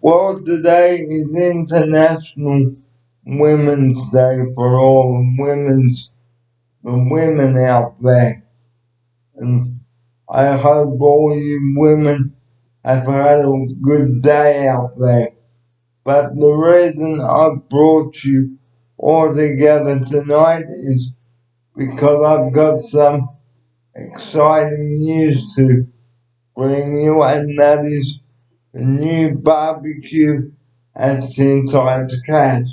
Well, today is International Women's Day for all the women out there. And I hope all you women have had a good day out there. But the reason I brought you all together tonight is because I've got some exciting news to bring you, and that is the new barbecue at Syntype's Cash,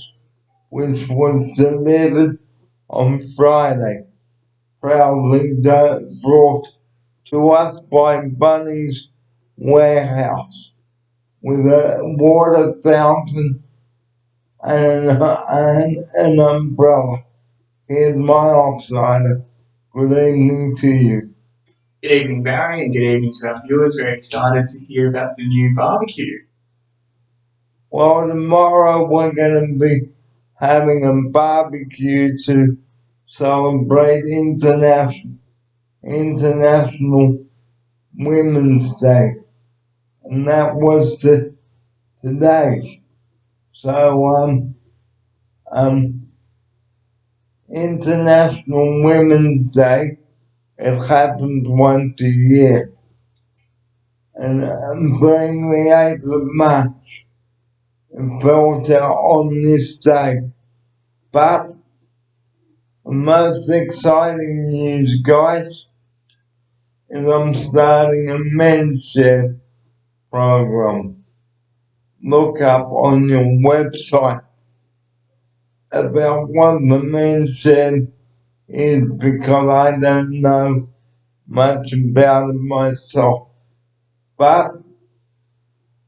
which was delivered on Friday, proudly brought to us by Bunnings Warehouse, with a water fountain and an umbrella. Here's my offsider. Good evening to you. Good evening, Barry, and good evening to our viewers. Very excited to hear about the new barbecue. Well, tomorrow we're going to be having a barbecue to celebrate International Women's Day, and that was today. So, International Women's Day, it happens once a year, and being the 8th of March, it fell on this day. But the most exciting news, guys, is I'm starting a men's shed program. Look up on your website about what the men's shed is, because I don't know much about it myself. But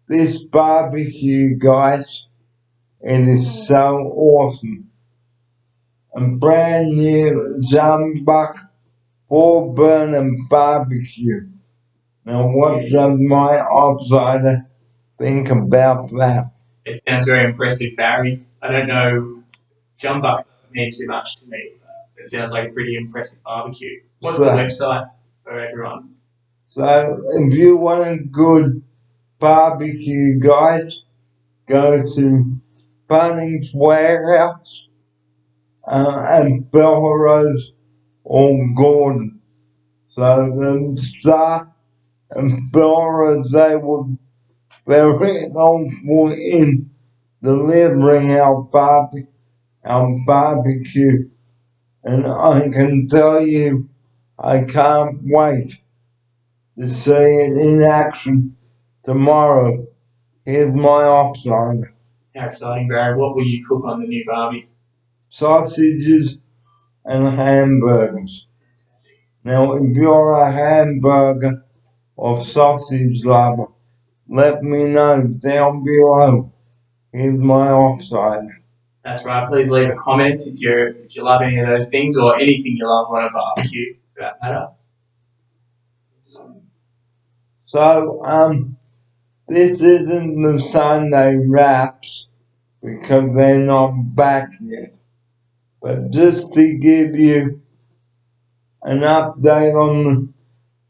this barbecue, guys, it is so awesome. A brand new Zambuk 4-burner barbecue. Now, what does my outsider think about that? It sounds very impressive, Barry. I don't know, jumbuck doesn't mean too much to me, but it sounds like a pretty impressive barbecue. What's the website for everyone? So, if you want a good barbecue, guys, go to Bunnings Warehouse and Belrose or Gordon. So the staff and Belrose, they were very helpful in delivering our barbecue. And I can tell you, I can't wait to see it in action tomorrow. Here's my offside. How exciting, Barry. What will you cook on the new barbie? Sausages and hamburgers. Now, if you're a hamburger or sausage lover, let me know down below. Here's my offside. That's right. Please leave a comment if you love any of those things or anything you love on a barbecue, for that matter. So, this isn't the Sunday wraps because they're not back yet. But just to give you an update on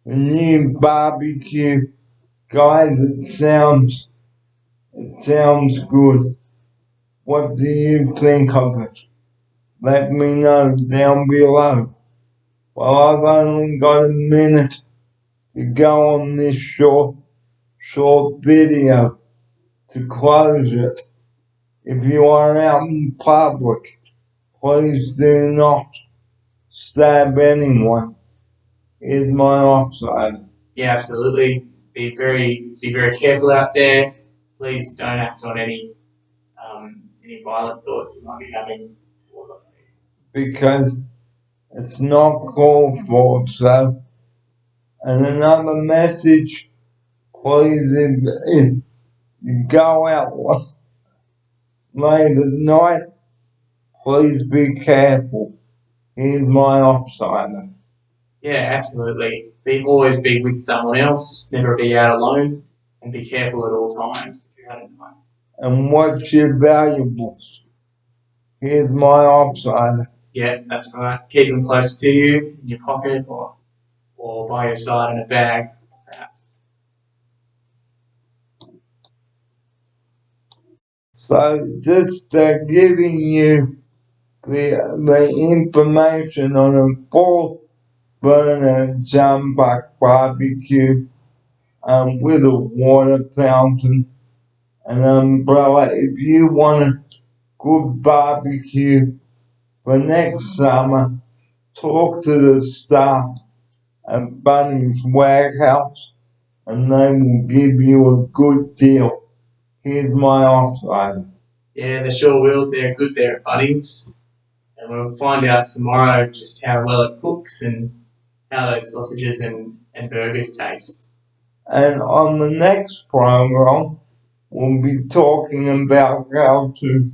the new barbecue, guys, it sounds good. What do you think of it? Let me know down below. Well, I've only got a minute to go on this short video to close it. If you are out in public, please do not stab anyone. Here's my offside. Yeah, absolutely. Be very careful out there. Please don't act on any violent thoughts you might be having towards other people. Because it's not called for. So, and another message, please, if you go out late at night, please be careful. Here's my offsider. Yeah, absolutely. Always be with someone else. Never be out alone, and be careful at all times if you're out at night. And watch your valuables. Here's my offsider. Yeah, that's right. Keep them close to you in your pocket or by your side in a bag, perhaps. So just giving you the information on a full burner jumbuck barbecue with a water fountain, an umbrella. If you want a good barbecue for next summer, talk to the staff at Bunnings Warehouse and they will give you a good deal. Here's my offer. Yeah, they sure will. They're good there at Bunnings. And we'll find out tomorrow just how well it cooks and how those sausages and burgers taste. And on the next program, we'll be talking about how to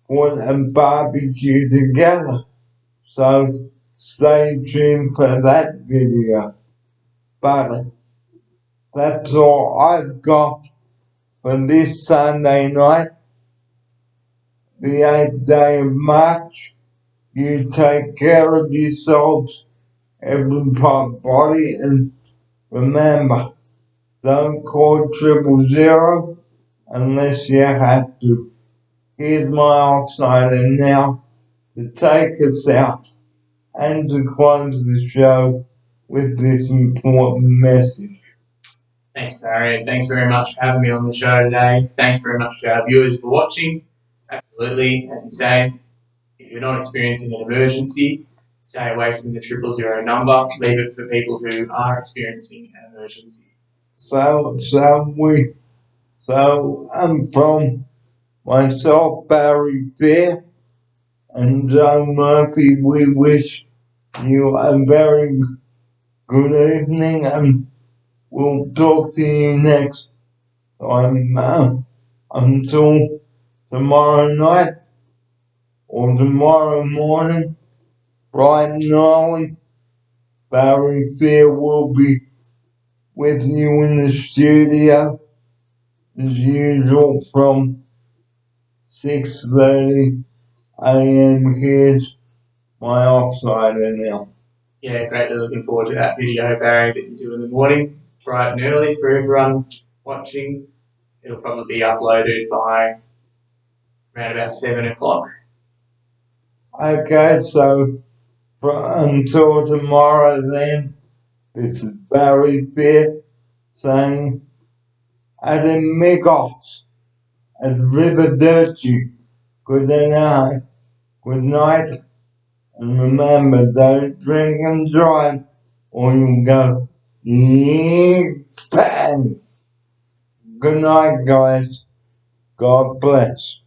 put a barbecue together. So stay tuned for that video. But that's all I've got for this Sunday night, the 8th day of March. You take care of yourselves, everybody, and remember, don't call 000 unless you have to. Here's my outsider now to take us out and to close the show with this important message. Thanks, Barry, and thanks very much for having me on the show today. Thanks very much to our viewers for watching. Absolutely, as you say, if you're not experiencing an emergency, stay away from the 000 number. Leave it for people who are experiencing an emergency. So from myself, Barry Fair, and John Murphy, we wish you a very good evening, and we'll talk to you next time. Until tomorrow night or tomorrow morning, bright and early, Barry Fair will be with you in the studio as usual from 6:30 a.m. Here's my offsider now. Yeah, greatly looking forward to that video, Barry, that you do in the morning, bright and early for everyone watching. It'll probably be uploaded by around about 7 o'clock. Okay, so until tomorrow then, this is Barry Fair saying Adamigos and Riverdirty. Good night. Good night. And remember, don't drink and drive or you'll go bang. Good night, guys. God bless.